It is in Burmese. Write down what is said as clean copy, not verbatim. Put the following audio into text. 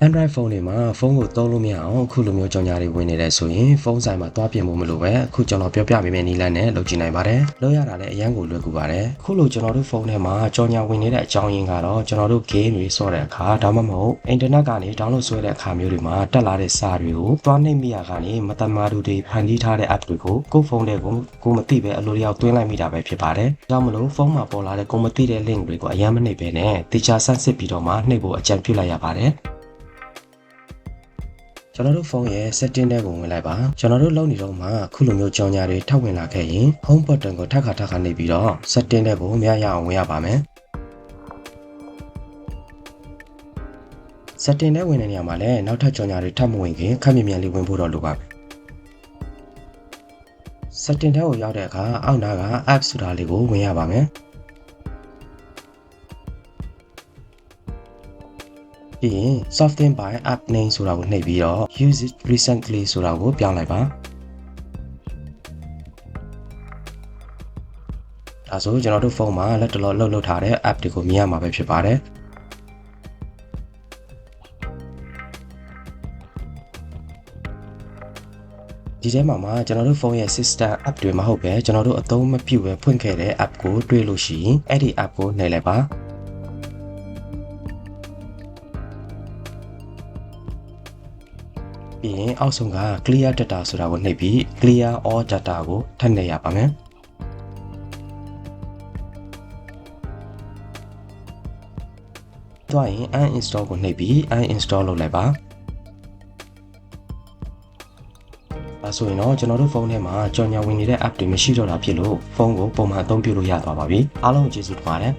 Android ဖုန်းတွေမှာဖုန်းကိုသုံးလို့မရအောင်အခုလိုမျိုးကြော်ညာတွေဝင်နေတယ်ဆိုရင်ဖုန်းဆိုင်မှာတွားပြင်ဖို့မလိုပဲအခုကျွန်တော်ပြောပြပေးမယ့်နည်းလမ်းနဲ့လုပ်ကြည့်နိုင်ပါတယ်။လုပ်ရတာလည်းအရင်ကိုလွယ်ကူပါတယ်။အခုလိုကျွန်တော်တို့ဖုန်းထဲမှာကြော်ညာဝင်နေတဲ့အကြောင်းရင်းကတော့ကျွန်တော်တို့ game တွေဆော့တဲ့အခါဒါမှမဟုတ် internet ကနေ download ဆွဲတဲ့အခါမျိုးတွေမှာတက်လာတဲ့စာတွေကိုတွားနှိပ်မိရကနေမတမာတူတွေဖန်တီးထားတဲ့ app တွေကိုကိုယ့်ဖုန်းထဲကိုမသိပဲအလိုလျောက်သွင်းလိုက်မိတာပဲဖြစ်ပါတယ်။ဒါကြောင့်မလို့ဖုန်းမှာပေါ်လာတဲ့ကိုမသိတဲ့ link တွေကိုအရင်မနှိပ်ပဲနဲ့တေချာဆန်းစစ်ပြီးတော့မှနှိပ်ဖို့အကြံပြုလိုက်ရပါတယ်။ကျွန်တော်တို့ဖုန်းရဲ့ setting တွေကိုဝင်လိုက်ပါကျွန်တော်တို့လုပ်နေတော့မှခုလိုမျိုးကြော်ညာတွေထပ်ဝင်လာခဲ့ရင် home button ကိုထပ်ခါနှိပ်ပြီးတော့ setting တွေကိုမရအောင်ဝင်ရပါမယ် setting တွေဝင်တဲ့နေရာမှာလည်းနောက်ထပ်ကြော်ညာတွေထပ်မဝင်ခင်ခက်မြင်မြန်လေးဝင်ဖို့တော့လိုပါမယ် setting တွေကိုရောက်တဲ့အခါအောက်နားက app ဆိုတာလေးကိုဝင်ရပါမယ်ပြီးရင် Soften by app name ဆိုတာကိုနှိပ်ပြီးတော့ use it recently ဆိုတာကိုပြောင်းလိုက်ပါဒါဆိုကျွန်တော်တို့ဖုန်းမှာလက်တလောလှုပ်ထားတဲ့ app တွေကိုမြင်ရမှာပဲဖြစ်ပါတယ်ဒီထဲမှာကျွန်တော်တို့ဖုန်းရဲ့ system app တွေမဟုတ်ပဲကျွန်တော်တို့အသုံးမပြုပဲဖွင့်ခဲ့တဲ့ app ကိုတွေ့လို့ရှိရင်အဲ့ဒီ app ကိုနှိပ်လိုက်ပါပြီးရင်အောက်ဆုံးက clear data ဆိုတာကိုနှိပ်ပြီး clear all data ကိုထပ်နှိပ်ရပါမယ်တွားရင် uninstall ကိုနှိပ်ပြီး uninstall လုပ်လိုက်ပါဒါဆိုရင်တော့ကျွန်တော်တို့ဖုန်းထဲမှာကြော်ညာဝင်နေတဲ့ app တွေမရှိတော့တာဖြစ်လို့ဖုန်းကိုပုံမှန်အသုံးပြုလို့ရသွားပါပြီအားလုံးကျေးဇူးတင်ပါတယ်